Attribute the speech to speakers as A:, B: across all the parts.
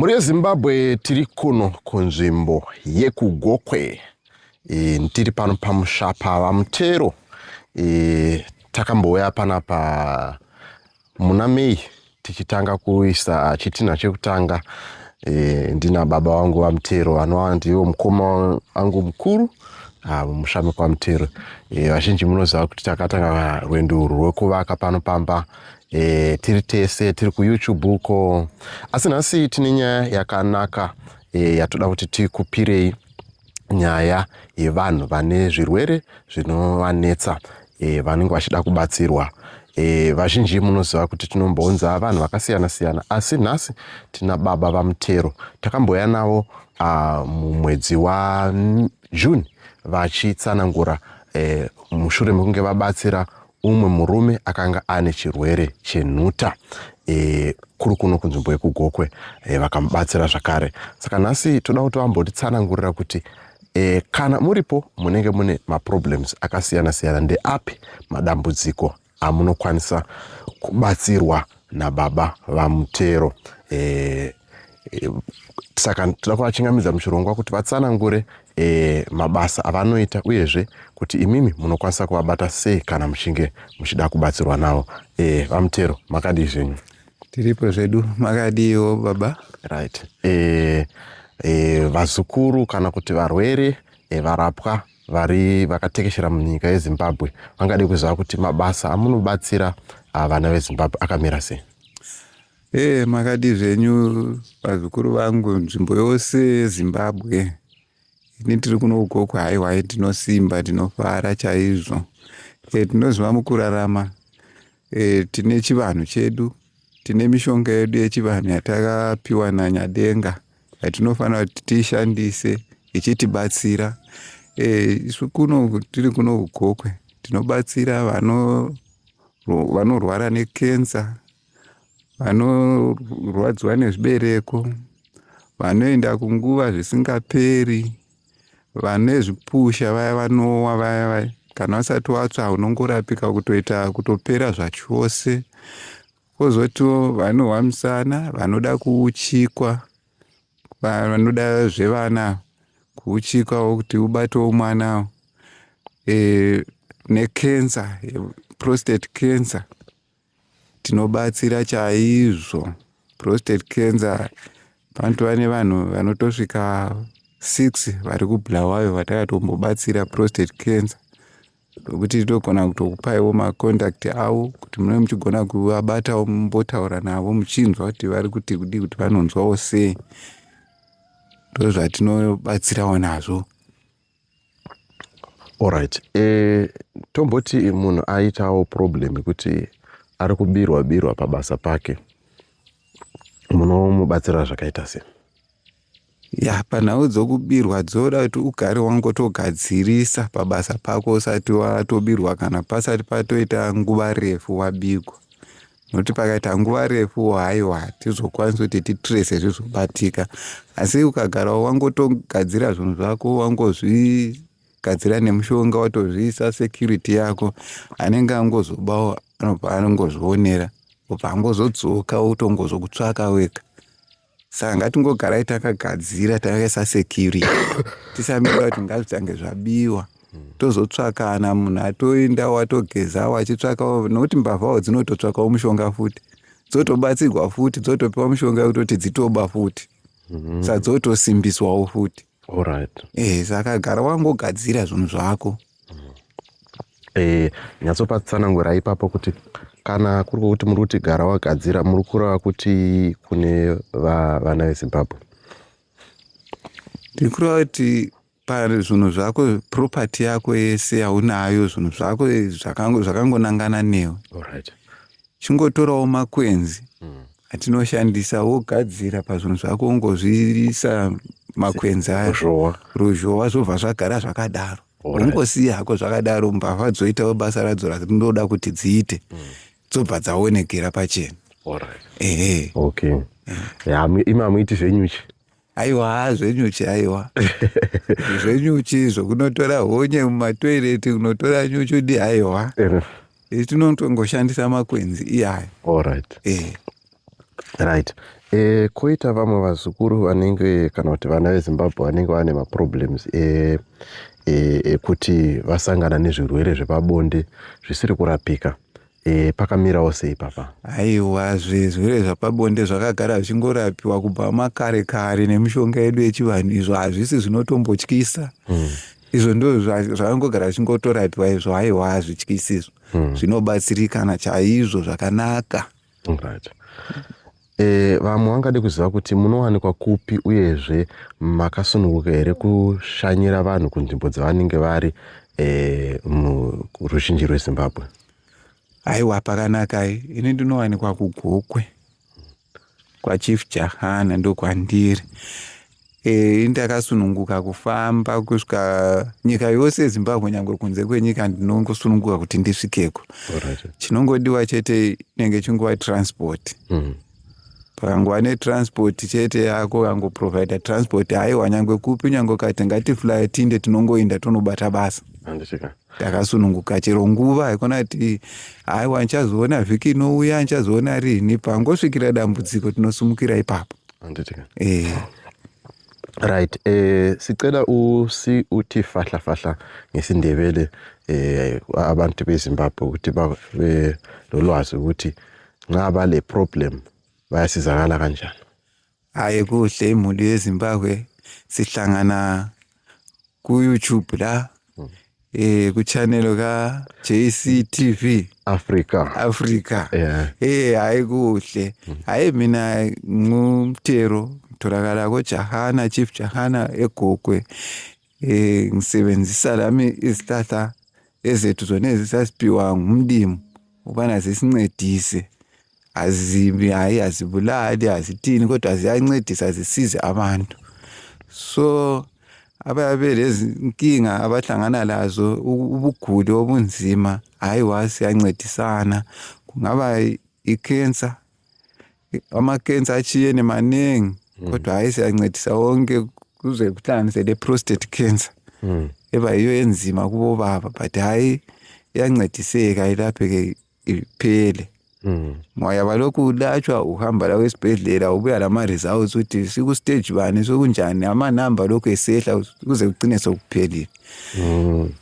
A: Muri Zimbabwe tiri kuno kunzvimbo yekuGokwe. Tiri pano pamusha paVamutero. Takambouya panapa muna Mei tichitanga kuisa chitinha chekutanga. Ndina baba wangu Vamutero anova ndiwo mukoma wangu mukuru musha mekwaMutero. Vazhinji munoziva kuti takatanga rwendo rwekuvaka pano pamba. Tiri tese tiri kuYouTube uko, asi nhasi tine nyaya yakanaka yatoda kuti tikupirei, nyaya yevanhu vane zvirwere zvinovanetsa vanenge vachida kubatsirwa. Vazhinji munoziva kuti tinombounza vanhu vakasiyana siyana, asi nhasi tina baba Vamutero. Takambouya navo mumwedzi waJune vachitsanangura mushure mekunge vabatsira umwe murume akanga ane chirwere chenhuta kuri kuno kunzvimbo yekuGokwe, vakamubatsira zvakare. Saka nhasi toda kuti vambotitsanangurira kuti kana muripo munenge mune maproblems akasiyana siyana, ndeapi madambudziko amunokwanisa kubatsirwa nababa Vamutero. Saka toda kuvachingamidza muchirongwa kuti vatsanangure mabasa avanoita, uyezve kuti imimi munokwanisa kuvabata sei kana muchinge muchida kubatsirwa navo. Vamutero, makadii zvenyu?
B: Tiripo zvedu, makadiiwo baba?
A: Right. Vazukuru kana kuti varwere varapwa vakatekeshera munyika yeZimbabwe vangade kuziva kuti mabasa amunobatsira vana veZimbabwe akamira sei?
B: Makadii zvenyu vazukuru vangu, nzvimbo yose Zimbabwe. Ini tiri kuno kuGokwe, haiwa tinosimba, tinofara chaizvo. Tinoziva mukurarama, tine chivanhu chedu, tine mishonga yedu yechivanhu yatakapiwa naNyadenga yatinofanira kuti tiishandise ichitibatsira. Isu kuno tiri kuno kuGokwe tinobatsira vanorwara nekensa, vanorwadziwa nezvibereko, vanoenda kunguva zvisingaperi, vane zvipusha vaya vanowa vaya kana vasati vatsva unongorapika kutopera zvachose. Kozotiwo vanohwa musana, vanoda kuuchikwa, vanoda zvevana kuuchikwa kuti ubatewo mwana, nekensa, prostate cancer tinobatsira chaizvo. Prostate cancer panotova nevanhu vanotosvika 6 vari kuBulawayo vatakatobatsira prostate cancer, nokuti togona kutokupaiwo macontact avo kuti munenge muchigona kuvabatawo, mumbotaura navo muchinzwa kuti vari kuti kudii, kuti vanonzwawo sei. Ndozvatinobatsirawo nazvo.
A: Alright. Tomboti munhu aitawo problem yekuti ari kubirwa pabasa pake, munomubatsira zvakaita sei?
B: Panhau dzokubirwa dzoda kuti ugare wangotogadzirisa pabasa pako usati watobirwa, kana pasati patoita nguva refu wabikwa. Nokuti pakaita nguva refu, haiwa tizokwanisa kuti titrese zvizobatika. Asi ukagara wangotogadzira zvinhu zvako, wangozvigadzira nemushonga, watozviisa security yako, anenge angozobawo anobva anongozvionera, ubva angozodzoka utongozokutsvaka wega. Saka ngatingogarai takagadzira, takaisa security, tisamira kuti ngazvitange zvabiwa tozotsvakana, munhu atoenda watogeza wachitsvakawo, nokuti mbavhawo dzinototsvakawo mushonga futi, dzotobatsirwa futi, dzotopiwa mushonga kutoti dzitoba futi. Saka dzotosimbiswawo futi.
A: Alright.
B: Saka gara wangogadzira zvinhu zvako.
A: Nyatsopatsanangura ipapo kuti kana kuri kuti muri kuti gara wagadzira, muri kureva kuti kune vana veZimbabwe?
B: Tiri kureva kuti zvinhu zvako, property yako yese yaunayo, zvinhu zvako zvakangonangana newe.
A: Alright.
B: Chingotorawo makwenzi atinoshandisa wogadzira pazvinhu zvako, ungozviisa makwenzi aya, ruzhowa zvobva zvagara zvakadaro. Ungosiya hako zvakadaro, mbavha dzoitawo basa radzo ratinoda kuti dziite, dzobva dzaonekera pachena.
A: Alright. Okay. Imi hamuiti zvenyuchi?
B: Aiwa, zvenyuchi, aiwa. Zvenyuchi zvokunotora honye mumatoireti, kunotora nyuchi, aiwa. Tinotongoshandisa makwenzi iyayo.
A: Alright. Right. Koita vamwe vazukuru vanenge kana kuti vana veZimbabwe vanenge vane maproblems ekuti vasangana nezvirwere zvepabonde zvisiri kurapika. Pakamirawo sei papa?
B: Aiwa, zvirwere zvepabonde zvakagara zvichingorapiwa kubva makare kare nemishonga yedu yechivanhu. Izvo hazvisi zvinotombotyisa. Izvo ndo zvangogara zvichingotorapiwa izvo. Aiwa, hazvityisi izvo. Zvinobatsirikana chaizvo zvakanaka.
A: Right. Vamwe vangade kuziva kuti munowanikwa kupi uyezve makasununguka here kushanyira vanhu kunzvimbo dzavanenge vari kuruzhinji rweZimbabwe?
B: Aiwa, pakanaka. Ini ndinowanikwa kuGokwe kwaChief Jahana ndokwandiri. Ndakasununguka kufamba kusvika nyika yose yeZimbabwe, nyangwe kunze kwenyika ndinongosununguka kuti ndisvikeko. Chinongodiwa chete inenge chingova transport. Pakangova netransport chete yako yangoprovide transport, aiwa nyangwe kupi, nyangwe kati ngatifly tinde tinongoenda tonobata basa. Ndakasununguka chero nguva haikona kuti aiwa ndichazoona vhiki inouya, ndichazoona rini. Pangosvikira dambudziko tinosumukira ipapo.
A: Right. Sicela uthi fahla ngesindebele abantu beZimbabwe ukuthi babe lolwazi ukuthi ngaba le problem bayasizakala kanjani.
B: Hayi, kuhle. Imuli yeZimbabwe sihlangana ku-YouTube la, ku-channel ka JCTV Africa. Hayi kuhle. Hayi, mina ngumtero tholakala koJahana, Chief Jahana eGokwe. Ngisebenzisa lami izihlahla ezethu zona ezisasipiwa ngumlimi ubana zisincedise. Hayi, azibulali, azithini, kodwa ziyancedisa zisize abantu. So ababe lezi inkinga abahlangana lazo, ubuguli obunzima, hayi siyancedisana. Kungaba icancer, ama-cancer achiyene maningi, kodwa hayi siyancedisa wonke kuze kuhlanganise le-prostate cancer. Eba yiyo enzima kubo baba, but hayi iyancediseka ilapheke iphele. Moya balokhu ulatshwa uhamba la esibhedlela ubuya lama-results ukuthi siku-stage bani sokunjani, amanamba lokhu esehla kuze kugcine sokuphelile.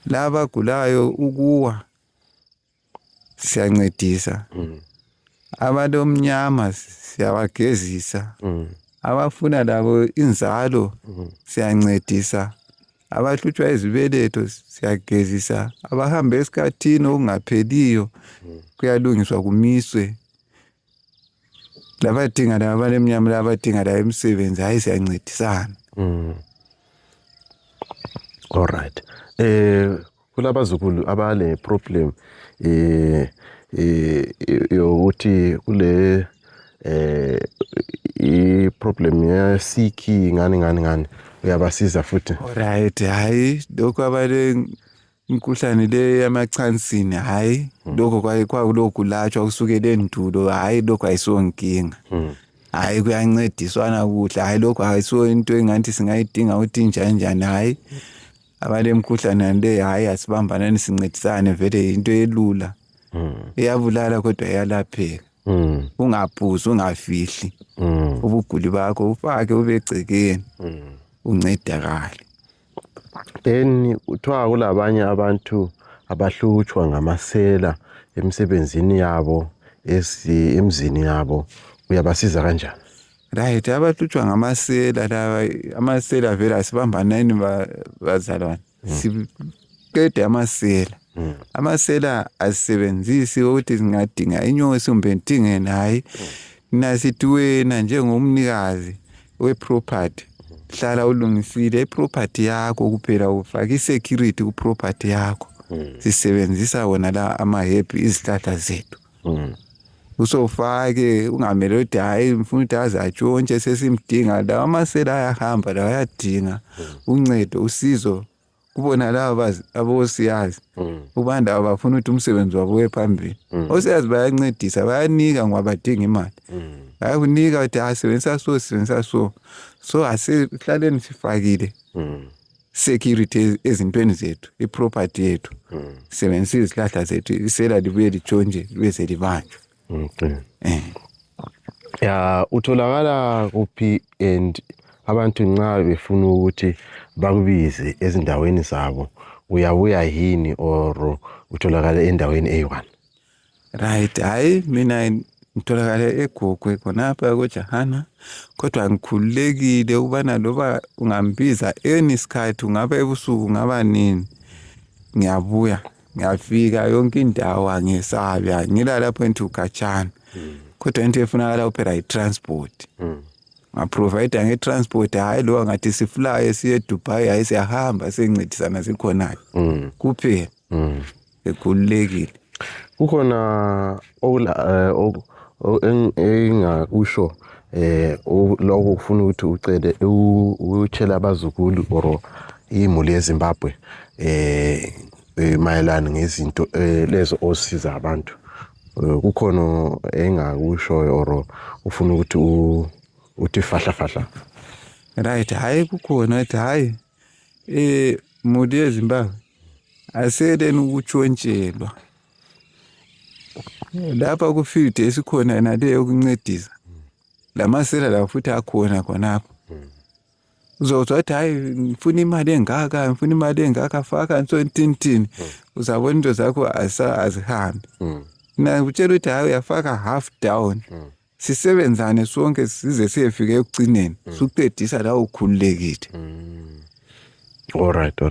B: Laba abagulayo ukuwa siyancedisa. Abantu omnyama siyabagezisa. Abafuna labo inzalo siyancedisa. Abahlutshwa izibeletho siyagezisa. Abahamba esikhathini okungapheliyo kuyalungiswa kumiswe. Labadinga laba balemnyama labadinga la emsebenzi, hayi siyancedisana.
A: All right. Kulabazukulu abale problem yokuthi kule i-problem yasiki ngani uyabasiza futhi.
B: Alright, hayi lokho abale imkhuhlane le yamacansini, hayi lokho kwakulokhu latshwa kusukela endulo, hayi lokho ayisonkinga. Hayi kuyancediswana kuhle, hayi lokho ayiso into engathi singayidinga ukuthi njani, hayi abale imkhuhlane le, hayi asibambanani sincedisane, vele into elula. Iyabulala kodwa iyalapheka. Ungaphuzi, ungafihli ubuguli bakho, ufake ubegcekeni uncedakale.
A: Then kuthiwa kulabanye abantu abahlutshwa ngamasela emsebenzini yabo, emzini yabo, uyabasiza kanjani?
B: Right, abahlutshwa ngamasela lawa, amasela vele asibambanani bazalwane. Siqede amasela. Amasela asisebenzisi ukuthi singadinga inyosi kumbe ntingene, hayi. Nasithi wena njengomnikazi we-property hlala ulungisile iproperty yakho kuphela, ufake i-security ku-property yakho. Sisebenzisa wona la ama-herb, izihlahla zethu. Usofake ungamele ukuthi hayi mfuna ukuthi aze atshontshe sesimdinga. Lawa amasela ayahamba, lawa ayadinga uncedo, usizo kubona laba abosiyazi. Ubanda abafuna ukuthi umsebenzi wabo wephambili. Osiyazi bayancedisa, bayanika ngoba badinga imali. Bayakunika ukuthi asebenzisa so. So asihlaleni sifakile security ezintweni zethu, iproperty yethu. Sebenzisa izihlahla zethu, isela libuye litshontshe libe selibanjwa.
A: Ya, utholakala kuphi and abantu nxa befuna ukuthi bakubize ezindaweni zabo uyabuya yini or utholakala endaweni eyi-1?
B: Right, hayi mina ngitholakala eGogwe khonapha koJahana, kodwa ngikhululekile ukubana loba ungambiza enisikhathi ungaba ebusuku ngaba nini ngiyabuya ngiyafika yonke indawo angisabi ngila lapho enthi ukhatshana. Kodwa into efunakala kuphela i-transport. Ngaprovide nge-transport hayi lo ngathi sifly siye eDubai hayi siyahamba sengincedisana sikhona kuphela. Ekhululekile.
A: Kukhona engakusho lokho ufuna ukuthi ucele utshela abazukulu or imuli yeZimbabwe mayelana ngezinto lezo osiza abantu. Kukhona engakusho or ufuna ukuthi uthi fahla?
B: Right, hayi kukhona ethi hayi muli yeZimbabwe aseleni ukutshontshelwa. Lapha ku-field esikhona nale yokuncedisa lamasela la futhi akhona khonapho. Uzozwa ukuthi hayi ngifuna imali engaka faka ntintini uzabona into zakho azihambi. Na utshela ukuthi hayi uyafaka half down. Sisebenzane sonke size siyefika ekugcineni sukuqedisa la ukhululekile.
A: Alright.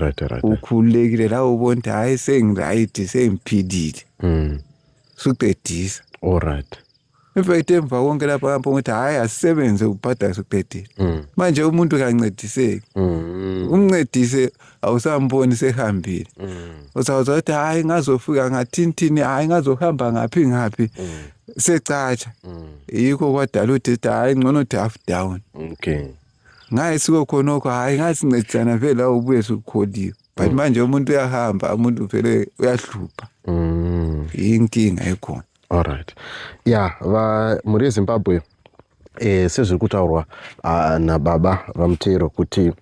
B: Ukhululekile la ubona ukuthi hayi sengiright sengiphilile. Suqedisa.
A: Alright.
B: Emva emva konke lapha ngapha ukuthi hayi asisebenze ubhadala suqedile. Manje umuntu kancediseki. Umncedise awusamboni sehambile. Uzawuza ukuthi hayi ngazofika ngathintini hayi ngazohamba ngaphi secatsha. Yikho kwadala ukuthi hayi ngcono uthi half down.
A: Okay.
B: Ngaye siko khonokho hayi ngasincedisana vele la ubuye sukholiwe. But manje umuntu uyahamba umuntu vele uyahlupha. Inkinga ekhona.
A: Alright. Ya, muri yeZimbabwe sezviri kutaurwa nababa vaMutero kuti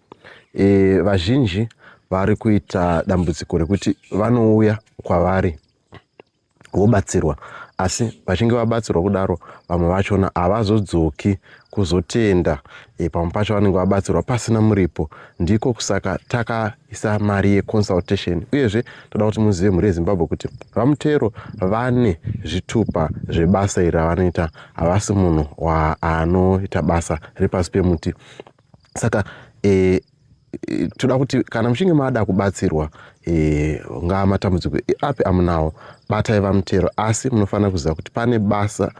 A: vazhinji vari kuita dambudziko rekuti vanouya kwavari vobatsirwa, asi vachinge vabatsirwa kudaro vamwe vachona havazodzoki kuzotenda pamwe pacho vanenge vabatsirwa pasina muripo. Ndiko kusaka takaisa mari yeconsultation. Uyezve toda kuti muzive muri yeZimbabwe kuti vaMutero vane zvitupa zvebasa iri ravanoita, havasi munhu anoita basa ripasi pemuti. Saka toda kuti kana muchinge mada kubatsirwa ngamatambudziko api amunawo, batai vaMutero, asi munofanira kuziva kuti pane basa,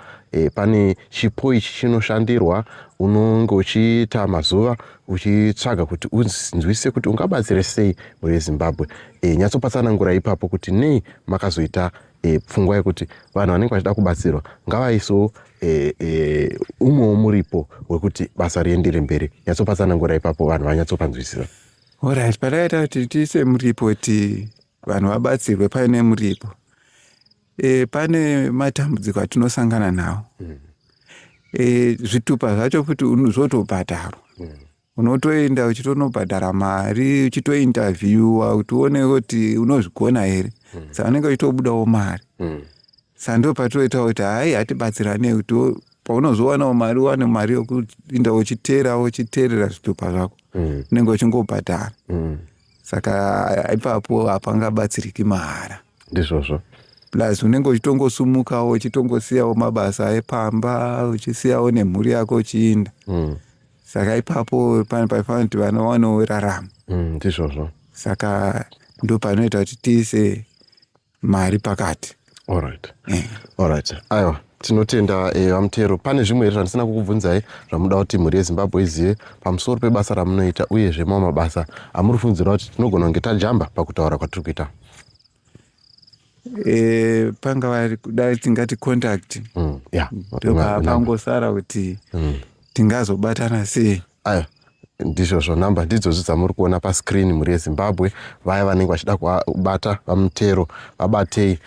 A: pane chipo ichi chinoshandirwa. Unonge uchiita mazuva uchitsvaga kuti unzwise kuti ungabatsire sei muri yeZimbabwe. Nyatsopatsanangura ipapo kuti nei makazoita pfungwa yekuti vanhu vanenge vachida kubatsirwa ngavaiso umwewo muripo wekuti basa riendere mberi. Nyatsopatsanangura ipapo vanhu vanyatsopanzwisisa.
B: Alright, pakaita kuti tiise muripoti vanhu vabatsirwe paine muripo. Pane matambudziko atinosangana nawo. Zvitupa zvacho futi unozotobhadharwa. Unotoenda uchitonobhadhara mari, uchitointerviewa kuti uone kuti unozvigona here. Saka unenge uchitobudawo mari. Saka ndo patoita kuti hayi hatibatsirane kuti paunozowanawo mari uwane mari yokuinda uchiteerera zvitupa zvako. Unenge uchingobhadhara. Saka ipapo hapangabatsiriki mahara.
A: Ndizvozvo.
B: Plus unenge uchitongosumukawo uchitongosiyawo mabasa epamba uchisiyawo nemhuri yako uchiinda. Saka ipapo paifanira kuti vanowanawo rarama.
A: Ndizvozvo.
B: Saka ndo panoita kuti tiise mari pakati.
A: Alright. Aiwa, tinotenda vaMutero. Pane zvimwe here zvandisina kukubvunzai zvamuda kuti mhuri yeZimbabwe izive pamusoro pebasa ramunoita uyezve mamwe mabasa amuri kufungidzira kuti tinogona kunge tajamba pakutaura kwatiri kuita?
B: Pangava kudai tingati contact. Pangosara kuti tingazobatana sei.
A: Aiwa, ndizvozvo namba ndidzo dzamuri kuona pascreen muri yeZimbabwe. Vaya vanenge vachida kubata vaMutero vabatei.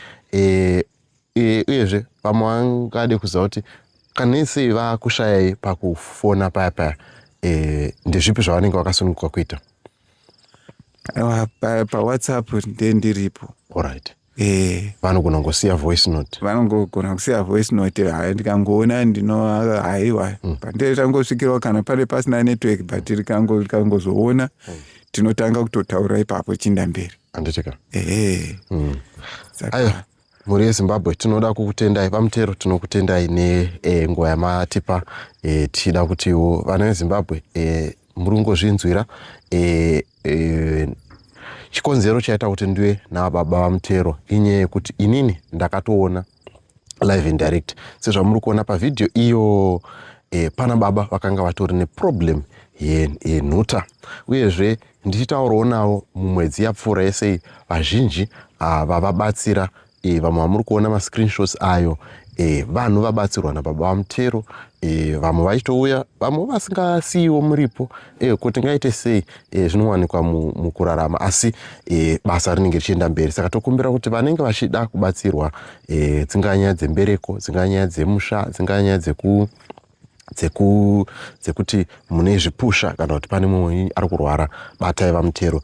A: Uyezve vamwe vangade kuziva kuti kanese vakushayai pakufona paya ndezvipi zvavanenge vakasununguka kuita?
B: PaWhatsApp ndiripo.
A: Alright. vanogona ngosiya voice note,
B: vanongogona kusiya voice note. Ndikangoona haiwa pandee tangosvikirawo kana pane pasina network, but rikangozoona tinotanga kutotaura ipapo chinda mberi.
A: Handitika.
B: Saka
A: ayo mhuri yeZimbabwe tinoda kukutendai pamutero, tinokutendai nenguva yamatipa, tichida kutiwo vana veZimbabwe muri kungozvinzwira chikonzero chaita kuti ndiwe nababa vamutero inyaya yekuti inini ndakatoona live and direct. Sezvamuri kuona pavidhio iyo, pana baba vakanga vatori neproblem yenhuta, uyezve ndichitaurawo navo mumwedzi yapfuura yesei, vazhinji vavabatsira. Vamwe vamuri kuona mascreenshots ayo, vanhu vabatsirwa nababa vamutero, vamwe vachitouya, vamwe vasingasiyiwo muripo, kuti ngaite sei, zvinowanikwa mukurarama, asi basa rinenge richienda mberi. Saka tokumbira kuti vanenge vachida kubatsirwa, dzingaa nyaya dzembereko, dzingaa nyaya dzemusha, dzingaa nyaya dzekuti mune zvipusha kana kuti pane mumwe ari kurwara, batai vamutero.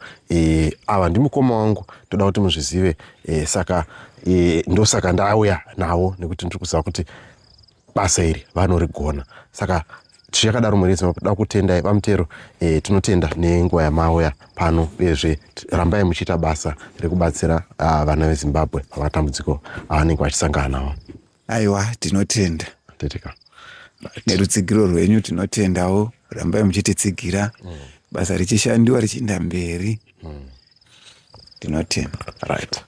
A: Ava ndimukoma wangu, toda kuti muzvizive. Saka ndosaka ndauya navo, nekuti ndiri kuziva kuti basa iri vanorigona. Saka tichakadaro mhuri yeZimbabwe kutendai vamutero, tinotenda nenguva yamauya pano, uyezve rambai muchiita basa rekubatsira vana veZimbabwe pamatambudziko avanenge vachisangana navo.
B: Aiwa, tinotenda.
A: Tetika.
B: Nerutsigiro rwenyu tinotendawo, rambai muchititsigira, basa richishandiwa richienda mberi. Tinotenda.
A: Right.